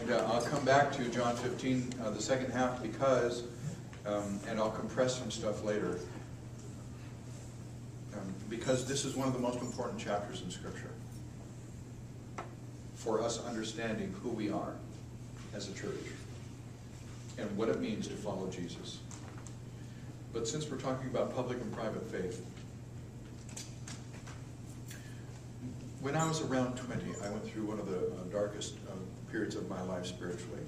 And I'll come back to John 15, the second half, because, and I'll compress some stuff later, because this is one of the most important chapters in Scripture for us understanding who we are as a church and what it means to follow Jesus. But since we're talking about public and private faith, when I was around 20, I went through one of the darkest periods of my life spiritually.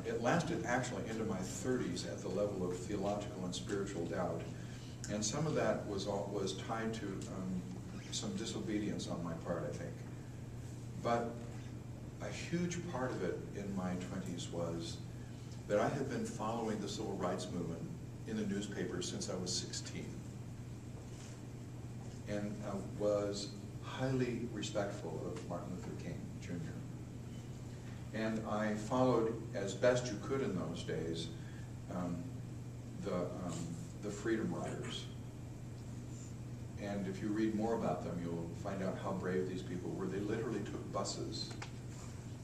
It lasted actually into my 30s at the level of theological and spiritual doubt. And some of that was tied to some disobedience on my part, I think. But a huge part of it in my 20s was that I had been following the civil rights movement in the newspaper since I was 16. And was highly respectful of Martin Luther King, Jr. And I followed, as best you could in those days, the Freedom Riders. And if you read more about them, you'll find out how brave these people were. They literally took buses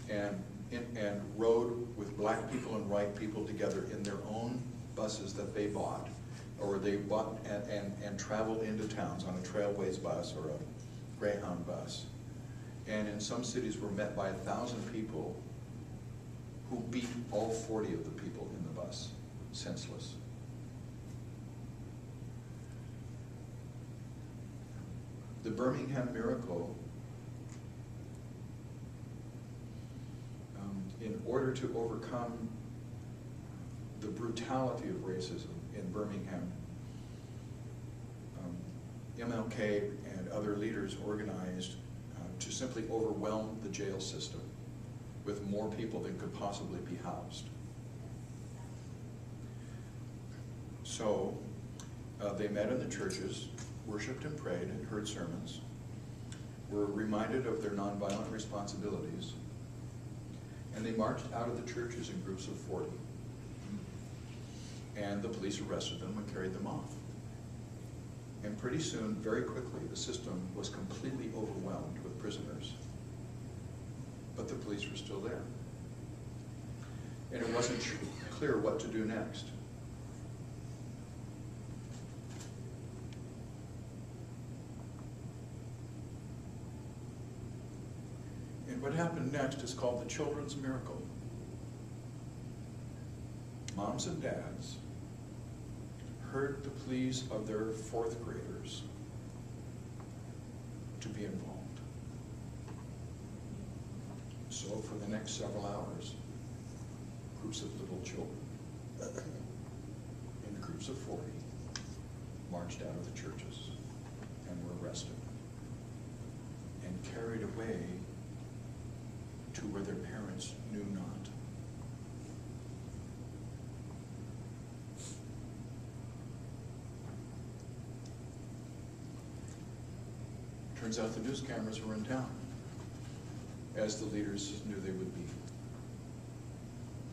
and rode with black people and white people together in their own buses that they bought, or they bought and traveled into towns on a Trailways bus or a Greyhound bus. And in some cities were met by 1,000 people who beat all 40 of the people in the bus, senseless. The Birmingham Miracle, in order to overcome the brutality of racism in Birmingham, MLK and other leaders organized to simply overwhelm the jail system with more people than could possibly be housed. So they met in the churches, worshiped and prayed and heard sermons, were reminded of their nonviolent responsibilities, and they marched out of the churches in groups of 40. And the police arrested them and carried them off. And pretty soon, very quickly, the system was completely overwhelmed with prisoners. But the police were still there. And it wasn't clear what to do next. And what happened next is called the Children's Miracle. Moms and dads heard the pleas of their fourth graders to be involved. So for the next several hours, groups of little children in groups of 40 marched out of the churches and were arrested and carried away to where their parents knew not. Turns out the news cameras were in town, as the leaders knew they would be.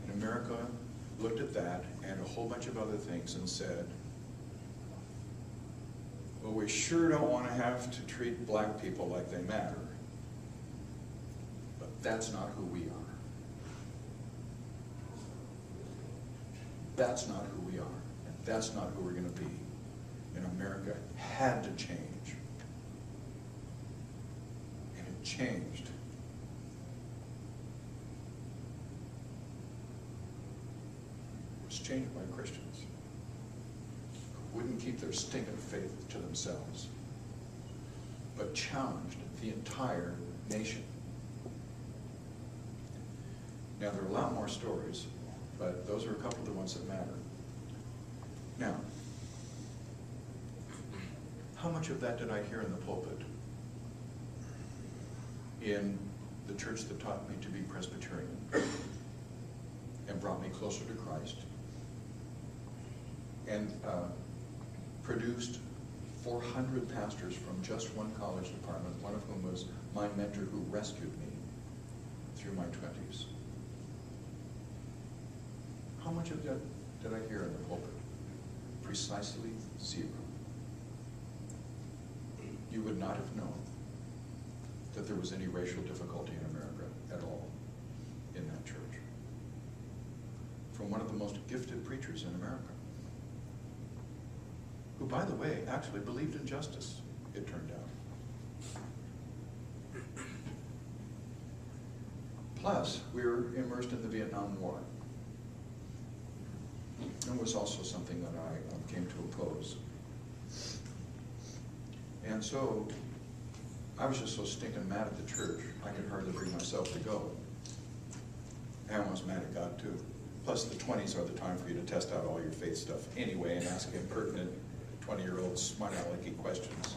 And America looked at that and a whole bunch of other things and said, well, we sure don't want to have to treat black people like they matter, but that's not who we are. That's not who we are, and that's not who we're going to be. And America had to change. Changed. It was changed by Christians who wouldn't keep their stinking faith to themselves, but challenged the entire nation. Now, there are a lot more stories, but those are a couple of the ones that matter. Now, how much of that did I hear in the pulpit? In the church that taught me to be Presbyterian and brought me closer to Christ and produced 400 pastors from just one college department, one of whom was my mentor who rescued me through my 20s. How much of that did I hear in the pulpit? Precisely zero. You would not have known that there was any racial difficulty in America at all in that gifted preachers in America, who, by the way, actually believed in justice, it turned out. Plus, we were immersed in the Vietnam War. It was also something that I came to oppose. And so, I was just so stinking mad at the church, I could hardly bring myself to go. And I was mad at God too. Plus, the 20s are the time for you to test out all your faith stuff anyway and ask impertinent 20-year-old smart-alecky questions.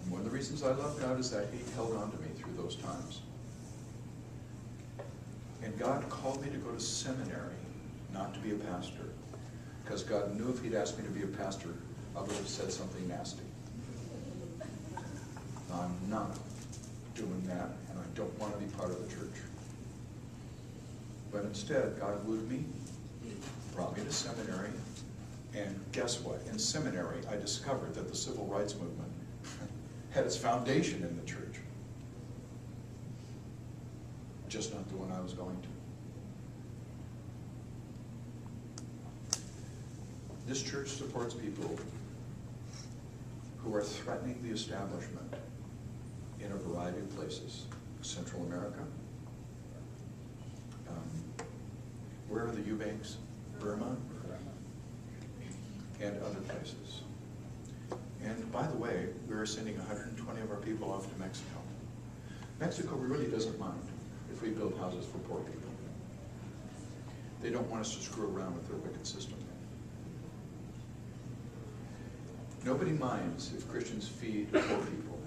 And one of the reasons I love God is that He held on to me through those times. And God called me to go to seminary, not to be a pastor. Because God knew if He'd asked me to be a pastor, I would have said something nasty. I'm not doing that, and I don't want to be part of the church. But instead, God wooed me, brought me to seminary, and guess what? In seminary, I discovered that the civil rights movement had its foundation in the church. Just not the one I was going to. This church supports people who are threatening the establishment in a variety of places. Central America. Where are the Eubanks? Burma. And other places. And by the way, we are sending 120 of our people off to Mexico. Mexico really doesn't mind if we build houses for poor people. They don't want us to screw around with their wicked system. Nobody minds if Christians feed poor people.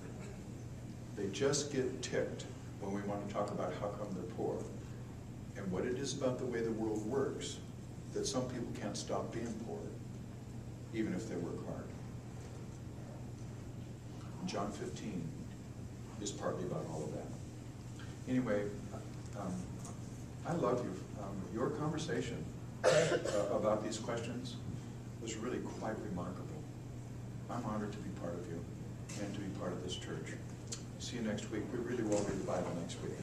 They just get ticked when we want to talk about how come they're poor and what it is about the way the world works that some people can't stop being poor, even if they work hard. John 15 is partly about all of that. Anyway, I love you. Your conversation about these questions was really quite remarkable. I'm honored to be part of you and to be part of this church. See you next week. We really will read the Bible next week.